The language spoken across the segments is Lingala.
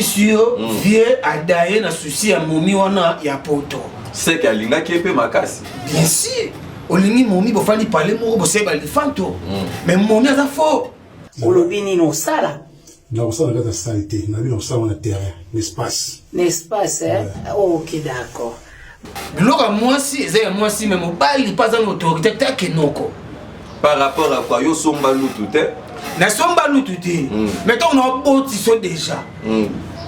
Sur vieux adaye na souci ya momi wana ya poto. C'est qu'alinga qui est makasi. Bien sûr. Olingi momi bo fali parler moko bo seba elefanto. Mais momi aza faux. Olobini no sala. Non, ça on a la santé, on a vu ça on a terrain, l'espace. L'espace hein. OK, d'accord. Biloko moi si ezaya moi si mais mobali pas en autorité ta kenoko. Par rapport à quoi yo somba lutu te. Na somba lutu te. Mais ton on boti so déjà.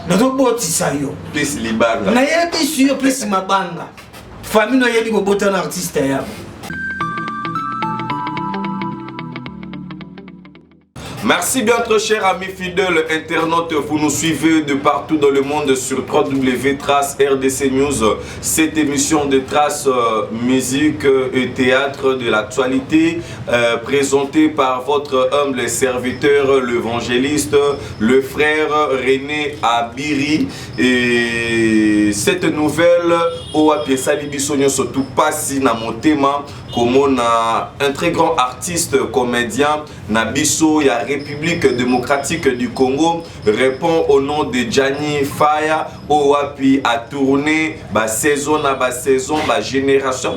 Na to boti sa yo. Plus libanga. Na yebi sur plus mabanga. Famille no yebi ko bota na artiste ya. Merci bien très chers amis fidèles internautes, vous nous suivez de partout dans le monde sur www.trace RDC News, cette émission de Trace musique et théâtre de l'actualité présentée par votre humble serviteur, l'évangéliste, le frère René Abiri. Et cette nouvelle, Oapi Salibisonyo surtout passi na motema comme on a un très grand artiste comédien Nabiso ya République démocratique du Congo répond au nom de Gianni Faya Oapi a tourné ba saison na ba saison ba génération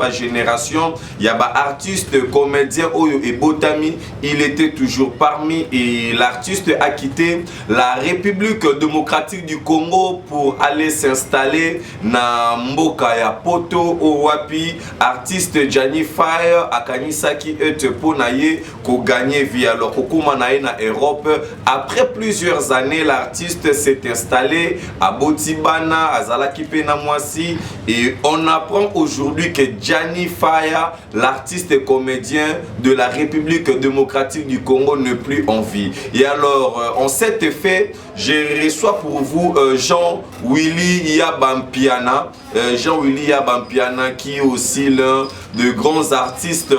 il y a ba artiste comédien Oyo et Botami il était toujours parmi et l'artiste a quitté la République démocratique du Congo pour aller s'installer na Mboka ya Poto Oapi artiste Gianni Faya akanisaki ete ponaye ko gagner vie alors kokuma na na Europe. Après plusieurs années, l'artiste s'est installé à Botibana, à Zalakipena Mwasi, et on apprend aujourd'hui que Gianni Faya, l'artiste et comédien de la République démocratique du Congo, n'est plus en vie. Et alors, en cet effet, je reçois pour vous Jean-Willy Yabampiana. Jean-Willy Yabampiana qui est aussi l'un des grands artistes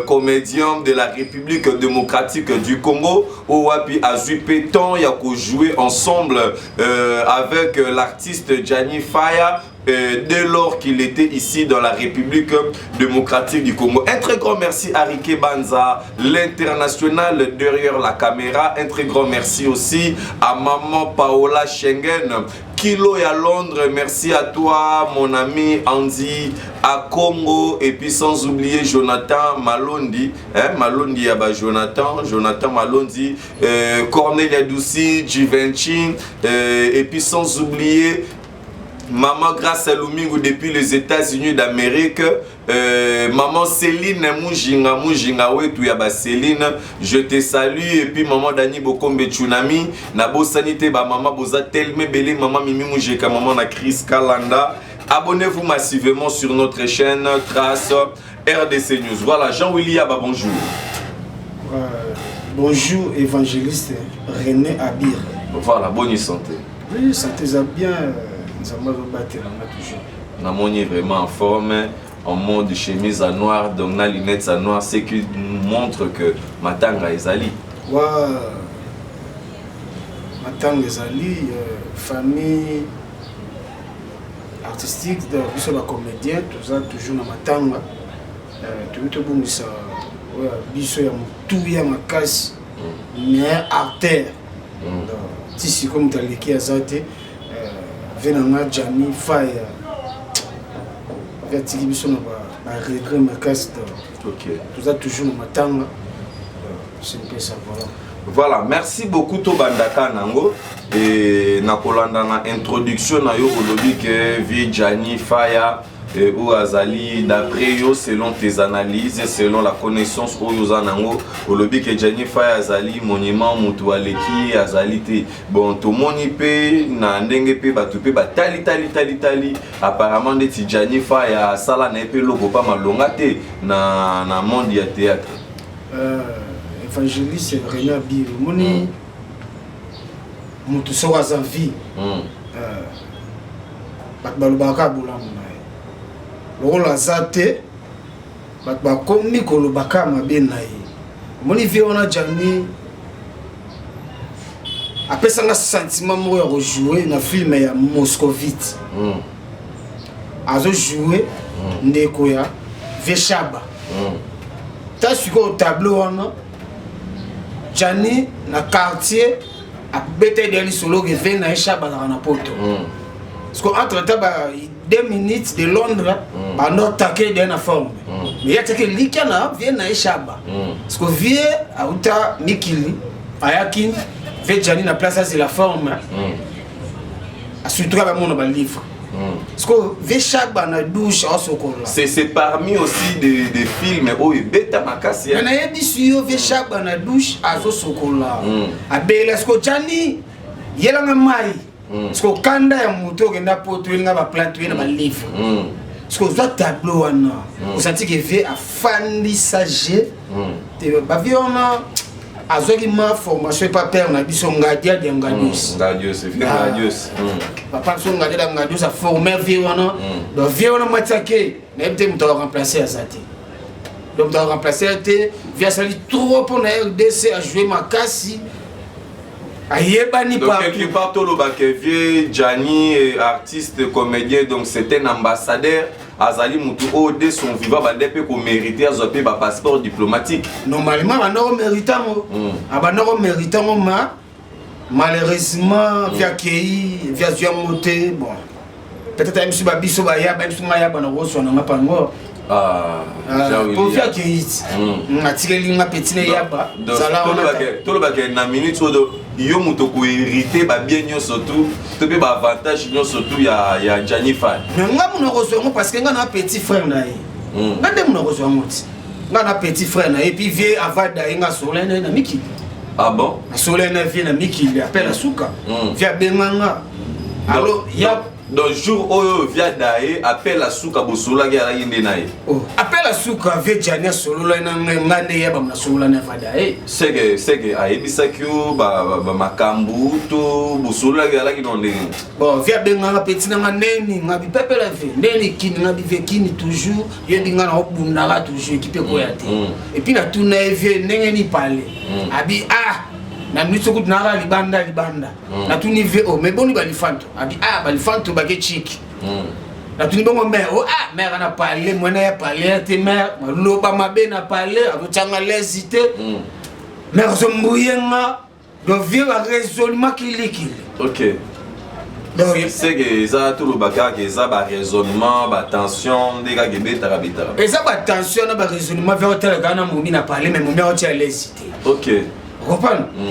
comédiens de la République démocratique du Congo. Oapi Azupe Tan Yako joué ensemble avec l'artiste Gianni Faya dès lors qu'il était ici dans la République démocratique du Congo. Un très grand merci à Riké Banza, l'international derrière la caméra. Un très grand merci aussi à maman Paola Schengen, Kilo à Londres. Merci à toi mon ami Andy à Congo et puis sans oublier Jonathan Malondi, Malondi Jonathan Malondi, Cornelia Doussi, Givenchy et puis sans oublier maman Grâce à Lumingo depuis les États-Unis d'Amérique. Maman Céline Mujinga wetu ya ba Céline, je te salue. Et puis maman Dani Bokombe Tsunami Nabo Sanité ba maman Boza Telme Belé maman Mimi Mujeka maman na Chris Kalanda. Abonnez-vous massivement sur notre chaîne Trace RDC News. Voilà, Jean-Willy Yaba, bonjour. Bonjour évangéliste René Abir. Voilà, bonne santé. Oui, santé ça bien. Nous avons battu toujours. On est vraiment en forme, en mode chemise à noir, donc na lunettes à noir, c'est qui montre que Matanga Ezali. Ouais, Matanga Ezali, famille artistique de la comédien, tout ça toujours dans Matanga. Tout bon ça, ouais, biso ya mutu ya makasi, mais artère. Si c'est comme tu as l'équipe azate. Venanga Gianni Faya avec Tigibiso na ba regret makasi. OK. Tout ça toujours na matanga. C'est un peu ça voilà, merci beaucoup to bandaka nango et na kolanda na introduction na yo olobi que vie Gianni Faya ou Azali d'après yo selon tes analyses selon la connaissance ou Yozanango olobi que Gianni Faya Azali monument mutu aleki Azali te bon to moni pe na ndenge pe batu pe batali tali apparemment de Gianni Faya sala na pe logo pa malonga te na monde ya théâtre évangéliste René Abir moni mutu soka za vie balobaka bolamu lokola azate bakomi kolobaka mabe na ye moni vie wana Gianni apesanga sentiment moko ya kojouer na film ya Moscovite azojouer ndeko ya Veshaba ta siko au tableau wana Gianni na quartier abeta de solo que vient na chaba na poto. Parce que entre temps 2 minutes de Londres ba no taquer de na forme. Mais ya take likana vient na chaba. Parce que vie auta Mikili ayakin fait Jani na place c'est la forme. Surtout ba mon ba livre. Parce que vie chaba na douche au sokola. C'est parmi aussi des films où il beta makasi. Na yebi suyo vie chaba na douche azo sokola. Abela parce que Jani yela nga mai. Parce que kanda ya moto kenda poto nga ba plante na ba livre. Parce que za tableau wana. Vous sentez que vie a fandi sage. Ba vie on azoki ma formation pas père na biso ngadia de ngadius. Ngadius, ngadius. Papa so ngadia de ngadius a formé vie wana. Donc vie wana matake, na peut me remplacer à Zati. Donc doit remplacer te via sali trop pour na RDC à jouer makasi. Donc quelque part tout le bakevier Jani artiste comédien donc c'est un ambassadeur Azali Moutou Ode son vivant va dépé qu'on mériter à zoper ba passeport diplomatique. Normalement on a mérité on mérité ma malheureusement via Kei via Ziamoté bon peut-être même si babiso ba ya même si ma ya bana roso na pas ngo pour faire Kei atire linga petine yaba sala tout le baguette na minute odo yo muto ko hériter ba bien nyo surtout to be ba avantage nyo surtout ya Jani Fay nga muna roso parce que nga na petit frère na ye nga dem na roso ngoti nga na petit frère na et puis vie avada nga solene na miki. Ah bon? Solene vie na miki il appelle Asuka via benganga alors ya donc jour où via dae appelle Asuka bosola ga la yinde nae appelle Asuka via Jani solo na ngane ya ba na solo na vadae c'est que aibisa kyo ba makambu to bosola ga la kinonde bon via benganga petit na neni ngabi pepe la vie neni kini ngabi ve kini toujours yebi ngana obunda toujours équipe ko ya te et puis na tourna vie nengeni parler abi na mnitso kuti nara libanda na tuni ve mais boni balifanto abi balifanto bake chiki na tuni bongo mère mère na parler mwana ya parler te mère loba mabe na parler abutanga lesité mère zombuyenga do vie la raisonnement kilikili. OK c'est que ça tout le bagarre que ça ba raisonnement ba tension des gars gebe tarabita et ça ba tension na ba raisonnement vers tel gars na momi na parler mais momi a tia lesité. OK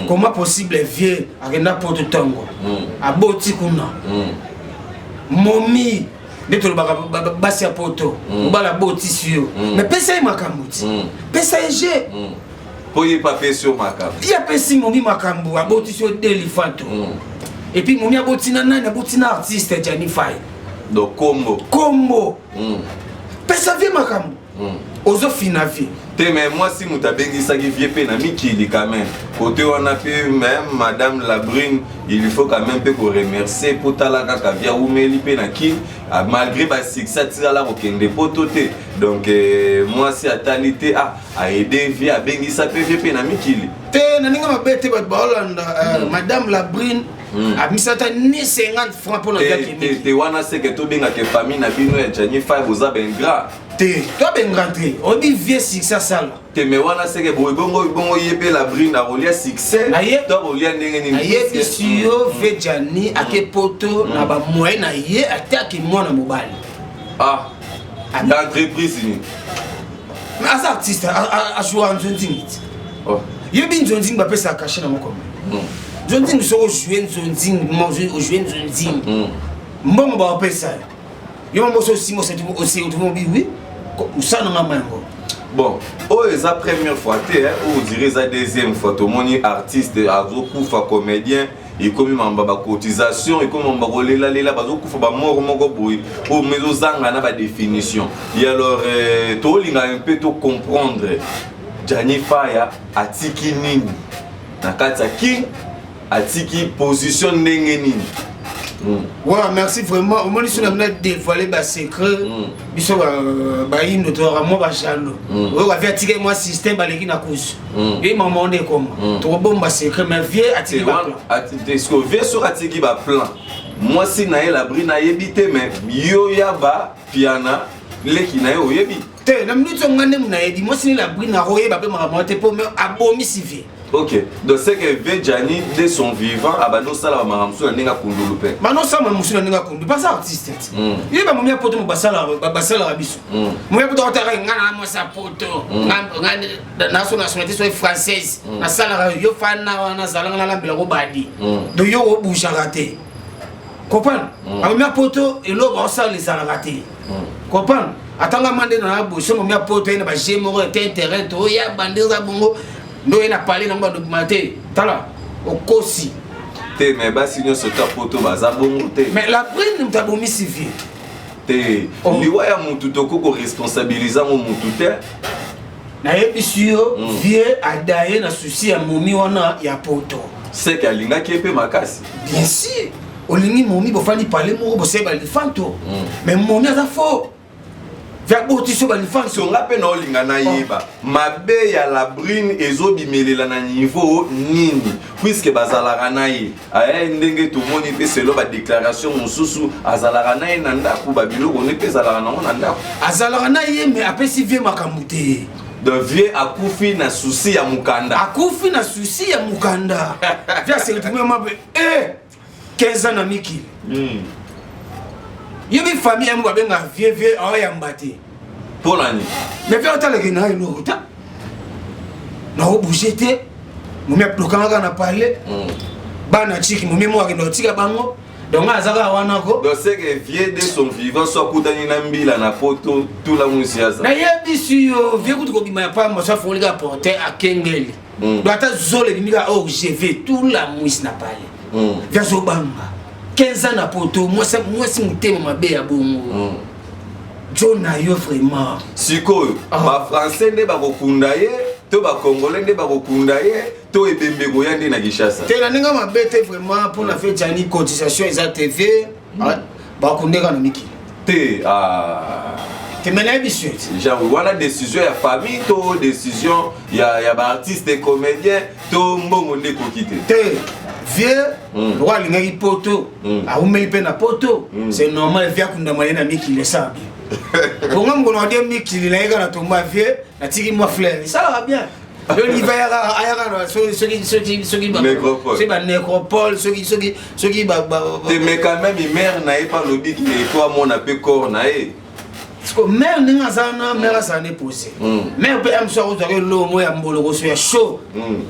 comment possible vieux agenda poto tango aboti kuna momi neto basi ya poto bala boti sur mais pesa makambuti pesa je poye papier sur makambu ya pesi momi makambu aboti sur delifanto et puis momi aboti na nani aboti na artiste Jani Fay donc combo pesa vie makambu ozo fina vie. Mais moi si mutabengi ça qui vient na Mikili quand même côté on a fait même madame Labrune il faut quand même qu'on remercier pour talaka kavia umeli pe na ki malgré ba succès tira la okende pototé donc moi si atalité a aider via bengi ça pe vient na Mikili te na ninga mabete ba Hollande madame Labrune a misata ni 50 francs pour la gaki te wana c'est que to benga que famille na bino ya Jani Fay boza ben gras toi ben rentré on dit vieux succès ça là mais wana c'est que bongo yebe Labrune na rolia succès toi rolia ndenge ni ayebi suyo ve Jani ake poto na ba moyen na ye attaque mwana mobali d'entreprise ni mais as artiste a jouer en Zonzing yebi Zonzing ba pesa caché na moko Zonzing so jouer Zonzing manger au jouer Zonzing mbongo ba pesa yo mo so simo c'est aussi oui ça na mango. Bon, c'est la première fois, ou dirais la deuxième fois, tout le monde est artiste, azokufa comédien, et comme il m'a cotisation, et comme il m'a rolé là, azokufa ba mort moko boy, ou mais aux angles na ba définition. Et alors, tout le monde un peu tout comprendre. Jani Fay atiki nini, na kata ki atiki position ndenge nini. Ouais, merci vraiment. Au moins, nous avons dévoilé le secret. Nous avons dit que nous avons jaloux. Nous avons dit que moi, le système est en cause. Et je m'en demandé comment. Nous avons dit secret, mais vieux à tirer le plan. Est-ce que vieux sur atiki le plan? Moi, si je suis Labrune, je suis mais yo yaba piana, les qui na yo yebi. Te, na minute on ngane muna yedi. Moi, si Labrune na roye, bape maramote pour me abomi si vieux. Ok, donc c'est que Vejani, dès son vivant, Abano Sala Maramsou, Nenga Kundulupe. Mano Sama Moussou Nenga Kundu, pas artiste. Il va me poto Bassala Rabiso. Moi, pour t'entendre, Ngana Mossa Poto, nationalité soit française, na Sala, yo fan na Zalanga la Belrobadi, de Yo Boucharate. Comprends? A me poto et l'eau va les Salaraté. Comprends? Attends, mandé dans la bouche, mon mia poto, il va gémor, intérêt, oh ya bandé à bongo. Nous on a parlé dans le documenté. Tala, au Kosi. Te mais bas sinon ce ta poto baza bon te. Mais la brine nous t'a bomi si vieux. Te liwa ya mutu toko ko responsabiliser mon mutu te. Na yebisio vieux adaye na souci ya momi wana ya poto. C'est qu'alinga qui peut makasi. Bien sûr. Olingi momi bo fali parler mo bo se ba li fanto. Mais momi a faux. Vers Botiso Balifan, si on rappelle no lingana yeba, mabe ya la brune ezobimelela na niveau nini puisque bazalaka na ye aya ndenge to moni pe selo ba déclaration mususu azalaka na ye na ndako babiloko ne pe zalaka na ndako azalaka na ye mais apesi vie makamute de vieux akufi na souci ya mukanda akufi na souci ya mukanda via c'est le mabe 15 ans na miki Yemi famille amu babenga vieux oyambate. Pour l'année. Mais vieux otale ke na ino uta. Na obouger te. Mumi aplokanga na parler. Bana chiki mumi mo akino tika bango. Donc azaka wana ko. Donc c'est que vieux de son vivant soit kutani na mbila na poto tout la musiaza. Na yebi suyo vieux kutu ko bima ya pa mo sa folika porter à Kengeli. Do ata zole bimika oh je vais tout la muis na parler. Vieux zo banga. 15 ans na poto, moi si mouté ma bé à bongo. John a yo vraiment. Siko, ba français ne ba kokundaye, to ba congolais ne ba kokundaye, to ebembe goyande na Gishasa. Te la ninga ma bête vraiment pour la fête jani cotisation Eza TV, ba kundeka na miki. Te te mena bisuet. Genre voilà décision ya famille, to décision ya ba artiste et comédien, to mbongo ne kokite. Te vieux, roi lingi poto, a umeli pe na poto, c'est normal vieux kunda na miki le sabi. Pour moi on dit miki li na na tomba vieux, na tiki moi fleur. Ça va bien. Le l'hiver ayaka ceux qui nécropole. C'est ba nécropole, ceux qui ba mais quand même il mère na pas lobby qui est toi mon appel corps na e. Parce que mère ninga sana mère ça n'est posé. Mère peut am so ko lo mo ya mbolo ko so ya show.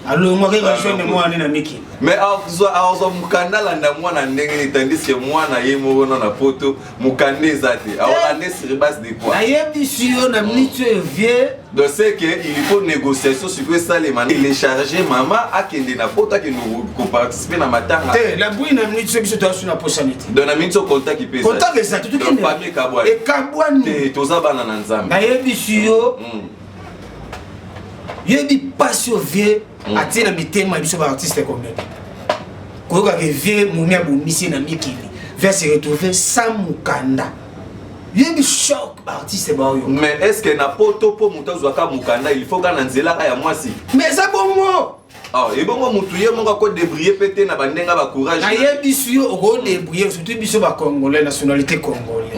Alors moi que show ne moi na miki. Mais azo mukanda landa mwana ndenge tandis que mwana yemo na poto mukande zate. Alors ane sur base de quoi? Ayebi sio na minute vieux. Donc c'est que il faut négociation sur que ça les man. Il est chargé maman a kende na poto que nous participer na matanga. La bouille na minute ce que tu as sur la possibilité. Donc na minute contact qui peut. Contact ça tout qui. Famille Kabouane. Et Kabouane. Toza bana na nzambe. Ayebi sio. Yebi passion vieux atina mitema biso ba artiste combien. Koyoka ke vieux mumia bomisi na mikili. Va se retrouver sans mukanda. Yebi choc ba artiste ba yo. Mais est-ce que na poto po mutazo ka mukanda il faut kana nzela ya mwasi. Mais ça bongo. Ah, et bon mutu ye monga ko débrier pété na bandenga ba courage. Ayebi sio oko débrier surtout biso ba congolais nationalité congolais.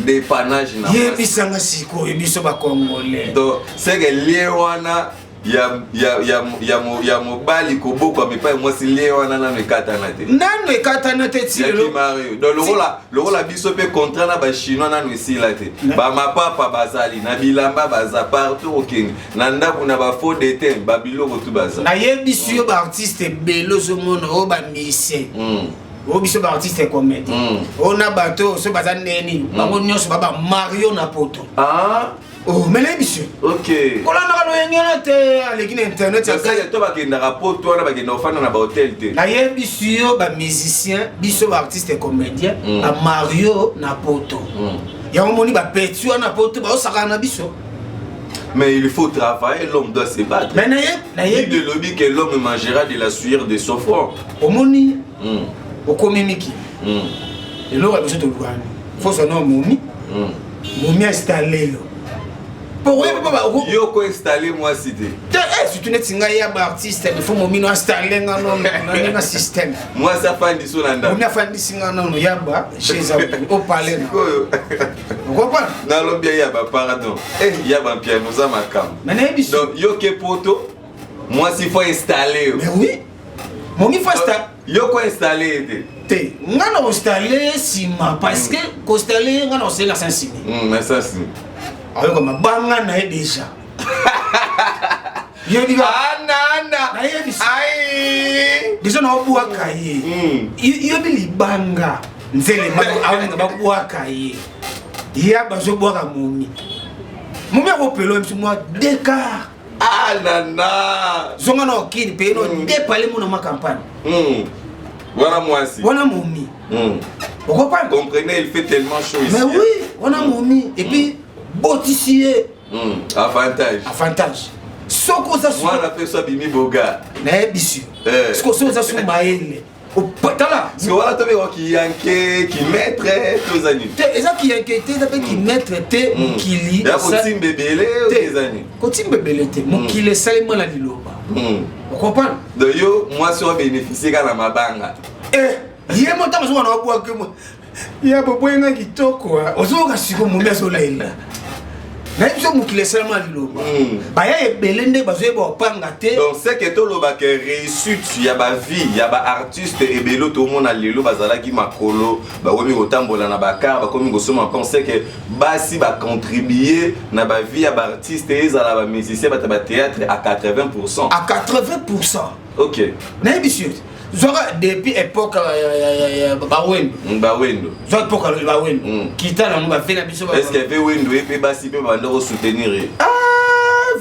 Dépannage na. Yebi sanga siko biso ba congolais. Donc c'est que liewana ya mobali koboko amepa mwasi liewana na mekata na te. Nano ekata na te ti lo. Donc le rola biso pe contrat na ba chinois na no esila te. Ba mapapa bazali na bilamba baza partout okenge. Na ndako na ba faux détain ba biloko tu baza. Na yebi sio ba artiste belo zo mono o ba musicien. O biso ba artiste comédien. On a bateau so baza neni. Bango nyonso ba Mario na poto. Ah oh, mais les bichons. Ok. Quand on a le internet, il y a des gens qui ont rapport, toi, qui ont fait un hôtel. Il y a des musiciens, des artistes et comédiens, à Mario Napoto. Il y a des gens qui ont Napoto, mais il faut travailler, l'homme doit se battre. Mais il de lobby que l'homme mangera de la sueur de son front. Au moni, au communiqué. Et l'homme a besoin de l'ouane. Il faut son nom Moumi. Moumi installé. Yo ko installer moi cité. Si tu n'es pas artiste, il faut Moumi installer un système. Moi ça fait du son là. Moumi a fait du singa non yaba chez au palais. Vous comprenez? Dans le bien yaba pardon. Yaba piano ça ma cam. Donc yo ke poto Moi, s'il faut installer. Mais oui. Mon il faut installer. Yo quoi installer? Te. On a installé Sima parce que installer on a aussi la sensible. Mais ça c'est. Alors comme banga na déjà. Yo diga. Anana. Na ye bisi. Aïe. Déjà na obuwa kaye. Yo bili banga. Nzele mako awenga babuwa kaye. Ya bazo boka mumi. Mumi ko pelo msi moi décart. Ah nana. Zonga na okini pe no dépalé mon ma campagne. Voilà moi aussi. Voilà mumi. Pourquoi pas? Comprenez, il fait tellement chaud ici. Mais oui, on a mumi et puis botissier. Avantage. Avantage. Soko za su. Moi la personne bimi boga. Na bisu. Soko so za su maele. Au patala. Parce que voilà toi qui yanké, qui maître tous années. Te eza qui yanké te d'après qui maître te mukili. Ya kotim bebele des années. Kotim bebele te mukili salimo la liloba. Vous comprenez? De yo, moi sur bénéficier quand la mabanga. Yé mo tama so na obwa ke mo. Ya bobo nga kitoko. Ozo ka siko mo meso lela. Na biso mukili salimo la liloba. Ba ya ebelende bazo eba opanga te. Donc c'est que tout le bac réussite, il y a ba vie, il y a ba artiste et belo tout le monde a lelo bazala ki makolo, ba wemi otambola na bakar, ba komi gosoma penser que basi ba contribuer na ba vie ya ba artiste et za la ba musicien ba théâtre à 80%. À 80%. OK. Na biso Zora depuis époque Bawendo. Bawendo. Zora époque Bawendo. Kita na mba fena biso. Est-ce qu'il y avait Wendo et basi pe bando soutenir?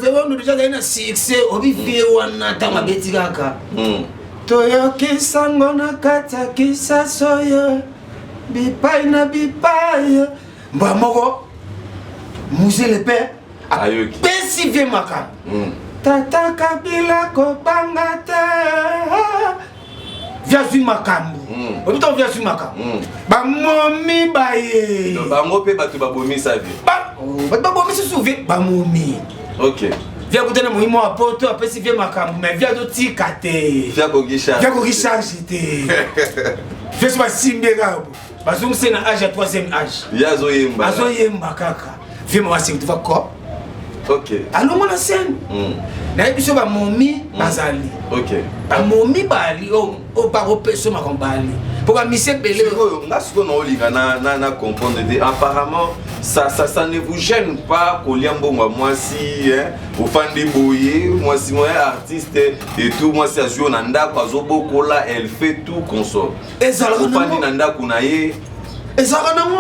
Vraiment déjà dans un succès obi vie wana tama beti kaka. Toyo kisango na kata kisa soyo. Bipai na bipai. Mba moko. Musée le père. Ayoki. Pesi vie maka. Tata Kabila ko bangata. Via zu makambu. Obuto via zu makambu. Ba momi baye. Donc bango pe batu babomi sa vie. Ba bomi se souvi ba momi. OK. Via kutana muhimu wa poto apesi via makambu mais via do tikate. Via ko gisha. Via ko gisha jité. Via so basimbe gabo. Bazungu c'est na âge à 3e âge. Ya zo yemba. Azo yemba kaka. Via ma wasingi tuva ko. OK. Allons la scène. Na biso ba momi bazali. OK. Ba momi bali o pa repeso ma kombali. Pour ba mise belé. Parce que on liga na comprendre apparemment ça ne vous gêne pas Koliambo moi si hein au fan de boyer moi si moi artiste et tout moi si ajo nanda kwa zoboko là elle fait tout consort. Ezalaka fan nanda kunaye. Ezalaka nango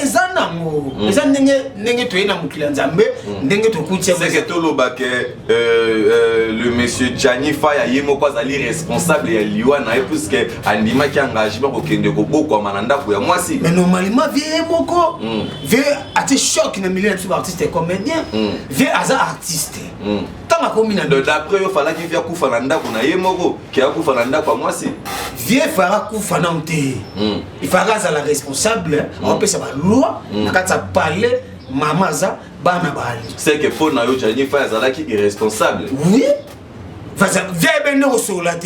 eza nango. Eza ndenge to ina mukila nzambe ndenge to kutia. C'est que tout le bac le monsieur Gianni Faya yemo kwa zali responsable ya liwa na puisque andima ki engagement ko kende ko boko mananda ko ya moi si. Mais normalement vie moko vie ati choc na milieu de artiste et comédien. Vie aza artiste. Tanga combina d'après yo fala ki via kufa na ndako na yemoko ki akufa na ndako kwa moi si. Vie fera kufa na nte. Il fera za la responsable on peut savoir loi quand ça parler maman za bana bali. C'est que pour na yo Gianni Faya zalaki irresponsable. Oui. Viens ben au solate.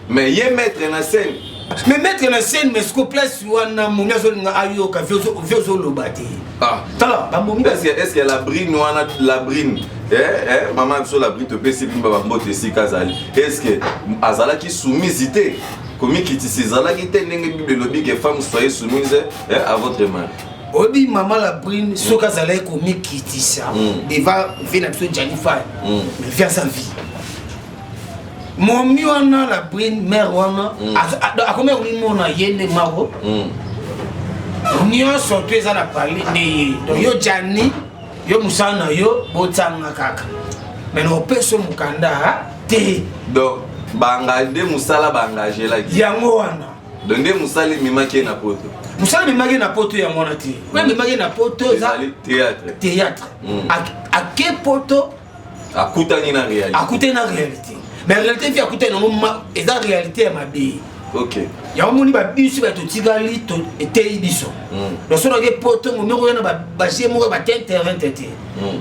Mais y mettre na scène. Mais mettre na scène mais ce que place wana mumia zo nga ayo ka vio lobati. Ah, tala ba mumia. Est-ce que la brine wana la brine maman so la brine te pesi bimba ba mbote si kazali. Est-ce que azala ki soumisité comme qui ti zala ki te ndenge bible lobi que femme soyez soumise à votre mari. Obi maman la brine so kazala ko mi kitisa. Deva vina so Gianni Faya. Mais via sa vie. Mon miona la brine mère wana a combien on mona yende maro. Nyo sortez à la parler de donc yo Gianni yo musana yo botanga kaka. Mais no peso mukanda te. Donc bangade musala bangaje la gi. Yango wana. Donc de musali mimaki na poto. Musala mimaki na poto ya mona te. Même mimaki na poto za théâtre. À quel poto? Akutani na réalité. Akutani na réalité. Mais en réalité via akutani na et la réalité ma bi. OK. Ya moni ba bisu ba to tigali to etei biso. Donc so ke poto mo meko na ba jemo ba terrain tete.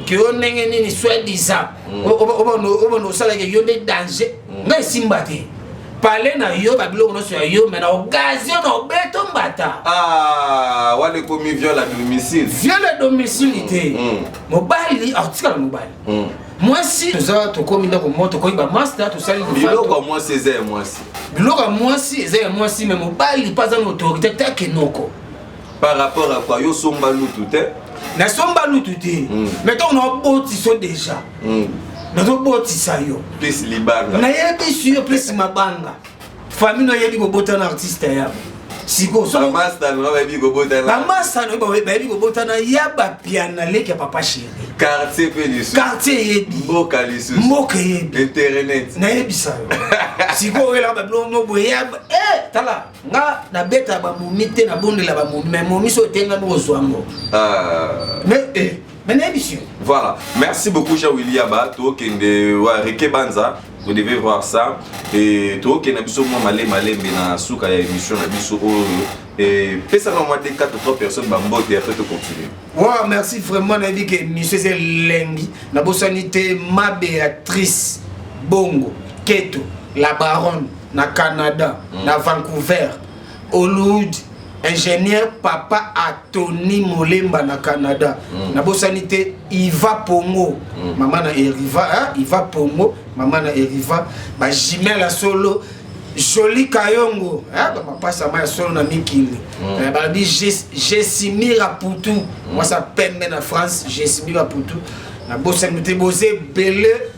Que on nenge ni soit disant. O no sala ke yonde danger. Ngai simbate. Parler na yo ba biloko no so yo mais na occasion na beto mbata. Ah, wale komi viol à domicile. Viol à domicile ité. Mobali article mobali. moi si toza tokomi ndako moto ko ba master to sali biloko moi c'est moi si biloko moi si eza moi si mais mobali pas en autorité take noko par rapport à quoi yo somba lutu te na somba lutu te mais ton on boti so déjà na to boti sa yo plus libanga na yebi sur plus mabanga famille no yebi ko bota na artiste ya siko so master no yebi ko bota na master no yebi ko bota na yaba piano leki ya papa chéri quartier pe lisu quartier yebi mboka lisu mboka yebi internet na yebi sa yo siko ela ba blomo boya tala nga na beta ba mumite na bonde la ba mumi mais mumi so tenga no zwango mais na yebi sur voilà merci beaucoup Jean William to kende wa Reke Banza. Vous devez voir ça. Et tout qui n'a pas besoin de malé na souka ya émission na biso et pesa na moi 4 ou 3 personnes bambo et après tu continuer. Ouais, merci vraiment na dit que monsieur c'est lengi na bosanité ma Béatrice Bongo Keto la baronne na Canada na Vancouver Hollywood ingénieur papa Atoni Molemba na Canada na bosanité Iva Pongo maman na Eriva Iva Pongo maman na Eriva ba Jimela Solo Joli Kayongo ba papa ma solo na Mikili ba di Jessimira Poutou moi ça pembe na France Jessimira Poutou na bosanité bosé Bele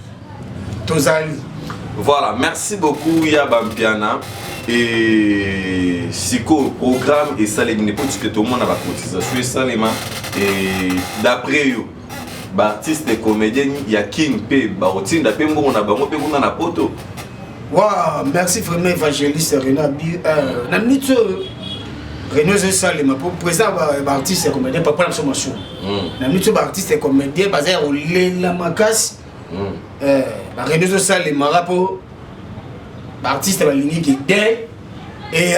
Tozali. Voilà, merci beaucoup Yabampiana. Et Siko programme et ça les n'importe que tout le monde a la cotisation ça les mains et d'après eux artistes et comédiens il y a King P Barotin d'après moi on a bango pe kuna na poto. Waouh, merci vraiment évangéliste René Bi na mito René Salema pour présent artiste et comédien pas la sommation. Na mito artiste et comédien basé au la makasi René Salema rapport artiste la ligne qui est et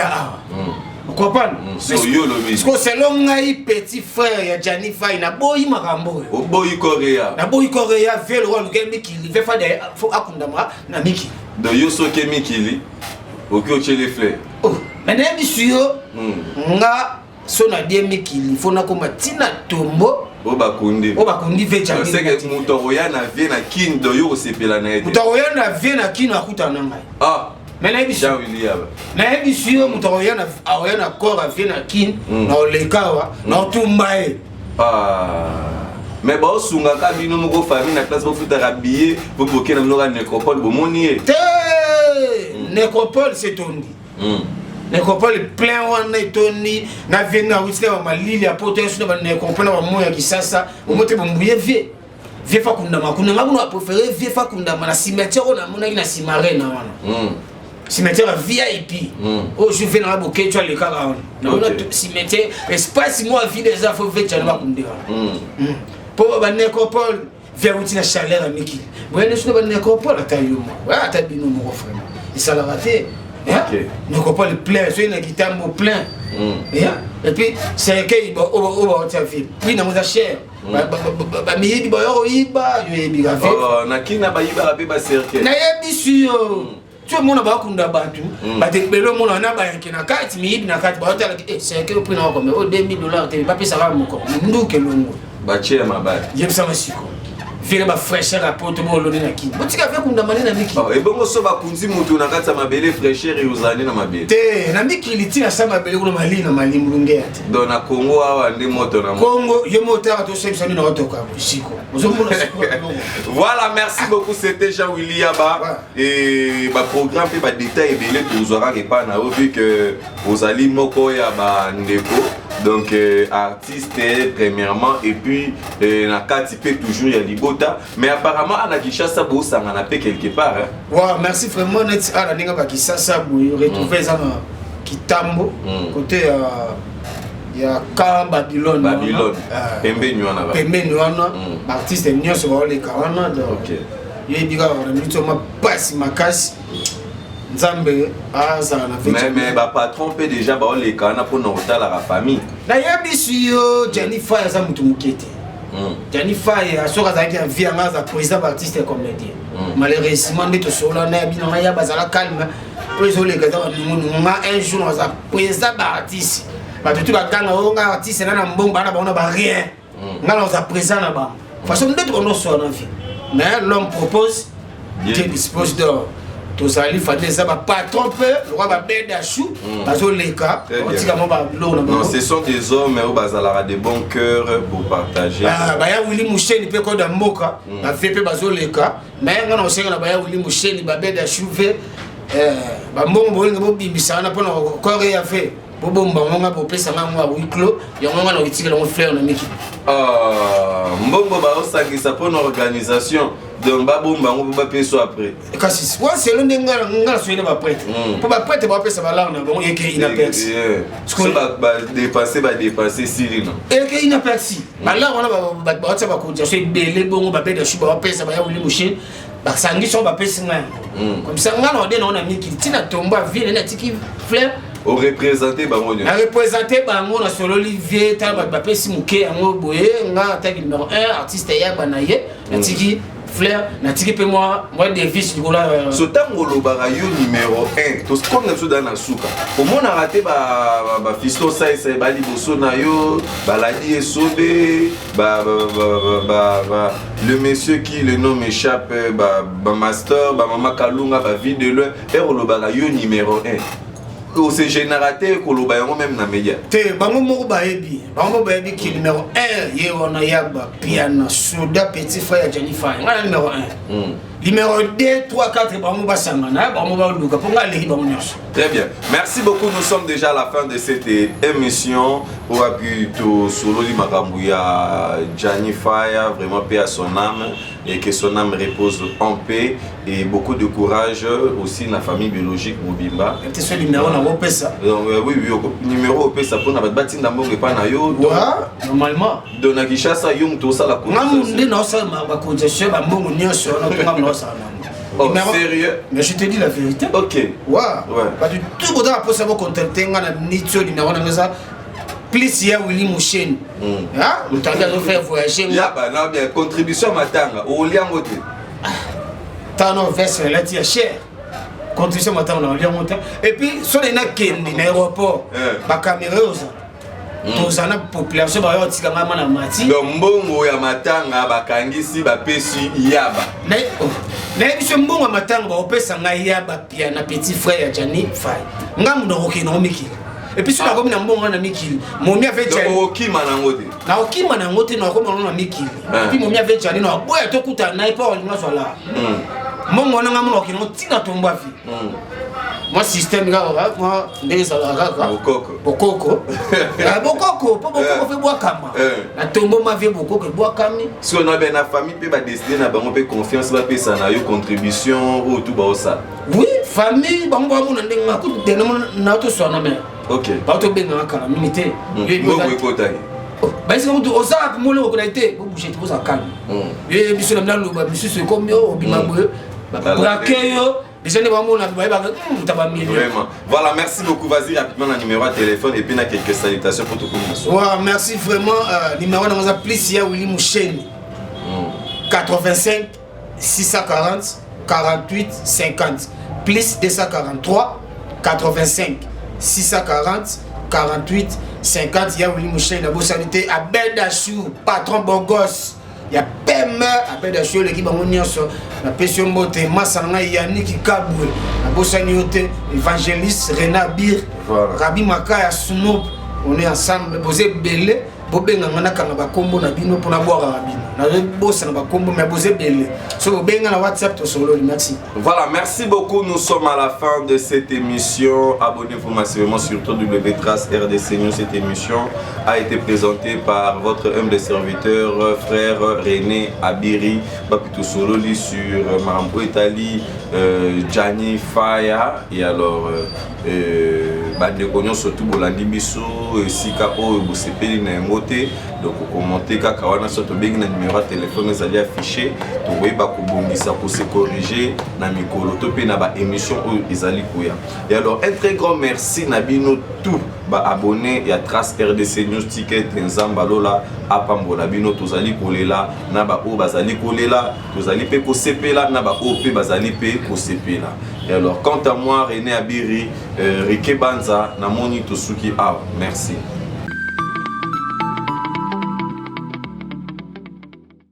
vous comprenez parce que selon ngai petit frère ya Jani Fai na boyi makambo o boyi Korea velo wa lukemi ki veut faire des faut akundama na miki de yoso kemi kili okyo chele fleur oh mais na bisio nga so na bien miki il faut na koma tina tombo o bakundi ve Jani c'est que muto oyana vie na kin do yo sepela na ete muto oyana vie na kin akutana ngai mais na bisio na bisio muto oyana corps vie na kin na olekawa na tumbae mais bon sunga ka bino moko famille na place pour futa rabiller pour bloquer na mnoga nécropole bomoni te nécropole c'est tondi nécropole plein wana etoni na vena witse wa malili ya poto yesu na nécropole wa moya kisasa omote bombuye vie fa kunda makuna ngabuna préférer vie fa kunda na cimetière na mona ina simare na wana cimetière VIP oh je vais na boké tu as le cas na mona cimetière espace moi vie des affaires fait tu na kundira pour ba nécropole vers outina chaleur à Miki bon nous ba nécropole atayo moi ata bino mo vraiment et ça la raté nécropole plein c'est une guitare plein et puis c'est que on va faire puis na moza cher ba miyibi ba yo yiba yo yibi ga oh na kina ba yiba be ba cercle na yebi sur tu mona ba kunda bantu ba te belo mona na ba yankina kati miyibi na kati ba hotela c'est que prix na ko mais au $2000 te ba pesa ba moko nduke longo bachia mabati yebisa masiko vile ba fraîcheur à poto bolo na kini botika fe kunda manena miki et bongo so ba kunzi mutu na kati mabele fraîcheur et uzani na mabele te na miki litina sa mabele kuna mali na mali mulungea te do na Congo awa ndi moto na Congo yo moto to sebisa ni na otoka siko voilà merci beaucoup c'était Jean-Willy Yaba et ba programme pe ba détail belé tozwara ke pa na vu que ozali moko ya ba ndeko donc artiste premièrement et puis na kati pe toujours ya libota mais apparemment ana Kinshasa bo sangana pe quelque part ouais merci vraiment net ala ninga ba Kinshasa bo retrouver ça na Kitambo côté ya ka Babylone pembeni wana artiste nyonso ba le kawana donc yebiga wana mito ma passe makasi Nzambe azana na fait mais ba patron peut déjà ba le kana pour na hôtel la famille na yebi yo Jennifer za mutu mukete Jennifer asoka za kia vie ngaza président artiste et comédien malheureusement ndito sola na bina ya bazala calme pour les gars un jour on a président artiste ba tout ba kanga nga artiste na mbongo bana ba on ba rien nga on a présent na ba façon ndito on so na vie mais l'homme propose, Dieu dispose d'or. Tous allés faire des patron peu, le roi va bête à chou, non, ce sont des hommes où bazalara de bons cœurs pour partager. Baya Willy Mouchen, il peut qu'on a moka, a fait peu bazo les cas, mais on a sait que Baya Willy Mouchen, il va bête à chou, bon bon bibisa, on a pas encore rien fait. Bobo mbonga bo pesa ngwa wiklo yonga na witikela on frère na miki mbongo ba osangisa pour une organisation donc ba bomba ngo ba peso après kasi wa c'est le ngala soyena ba prêtre pour ba prêtre ba pesa ba larna bon yeke ina persi ce ba dépasser siri non yeke ina persi ba la on ba tsa ba ko so belé bongo ba beda shuba ba pesa ba ya wuli mushin ba sangi so ba pesa ngana comme ça ngala ode na miki tina tomba ville na tiki frère au représenté bango a représenté bango na solo Olivier ta ba pesi muke yango boye nga attaque numéro 1 artiste ya banaye na tiki Flair na tiki pe moi des fils du gola so tango lo ba yo numéro 1 to comme na souda na suka au monde a raté ba fiston ça c'est ba liboso na yo ba la di esobe le monsieur qui le nom m'échappe ba master ba mama kalunga ba vie de l'un et lo ba yo numéro 1 c'est générateur koloba yango même na média te bango moko baebi qui numéro 1 ye wana yaba piano soda petit frère ya Jennifer ngana numéro 1 numéro 2 3 4 bango basangana bango ba luka ponga leki bango nyos. Très bien, merci beaucoup. Nous sommes déjà à la fin de cette émission. On a pu tout solo li makambu ya Jennifer, vraiment paix à son âme et que son âme repose en paix et beaucoup de courage aussi dans la famille biologique Mobimba. Tu sais numéro na opesa. Oui numéro opesa pour na bati ndambo pa na yo. Normalement. Dona Kishasa yong to ça la conversation. Ngamu ndino ça ba conversation ba mbongo nyonso na to ngam ça. Oh, sérieux? Mais je te dis la vérité. Ok. Ouais. Pas du tout pour pour savoir contenter ngana nitso numéro na ça. Plus il y a Willy Mouchen. Hein? Nous t'avons fait voyager. Il y a bah bien contribution matanga au lien moté. Tano verse là tu cher. Contribution matanga au lien moté. Et puis sur les nakendi na aéroport. Ba caméra tous ana population ba yo tika ngama na mati. Donc mbongo ya matanga bakangisi ba pesi yaba. Na biso mbongo ya matanga ba opesa ngai yaba pia na petit frère ya Jani Fai. Ngamu na okino miki. Et puis si on a comme un bon on a Miki, mon mien fait Jani. Donc okima na ngote. Na okima na ngote na comme on a Miki. Et puis mon mien fait Jani na boya to kuta na pas on soit là. Mon on a ngamu okino tina tomba fi. Moi système là moi ndeza la kaka. Bokoko. Bokoko, pas bokoko fait bois kama. Na tombo ma vie bokoko bois kami. Si on a bien la famille peut ba décider na bango peut confiance ba pesa na yo contribution ou tout ba ça. Oui, famille bango ba mona ndenga ku dena na to so na me. Ok. Pas to benga kala minité. Bongo ekotai. Bah c'est comme au ça pour le connecter, vous bougez trop ça calme. Et biso na lo ba biso c'est comme yo bimabwe. Ba braquer yo. Vraiment. Voilà, merci beaucoup. Vas-y rapidement le numéro de téléphone et puis on a quelques salutations pour tout le monde. Merci vraiment. Numéro de mon plus il Willy Mouchen 85 640 48 50 plus 243 85 640 48 50. Il y a Willy Mouchen la bossalité à Bedachou, patron beau gosse. Il y a PME après des choses qui vont venir sur la pression montée Massanga Yannick Kabou la Bossanioté évangéliste Renat Bir Rabi Makaya Snoop on est ensemble posé belé bobenga ngana kanga ba kombo na bino pour na boire rabino na bossa na ba kombo mais posé belé so benga na WhatsApp to solo merci. Voilà, merci beaucoup. Nous sommes à la fin de cette émission. Abonnez-vous massivement sur www.trace RDC News. Cette émission a été présentée par votre humble serviteur frère René Abiri Papito Sololi sur Marambo Italie Jani Faya et alors bande konyo surtout bolandi biso sika o bosepeli na ngote donc commenter kaka wana soto bengi na numéro de téléphone ezali affiché to boyeba kobongisa ko se corriger na mikolo to pe na ba émission o ezali koya. Et alors un très grand merci na bino tout ba abonné ya Trace RDC News ticket nzamba lola apambola bino tozali kolela na ba o bazali kolela tozali pe ko sepela na ba o pe bazali pe ko sepela. Et alors quant à moi René Abiri Rike Banza na moni tosuki merci.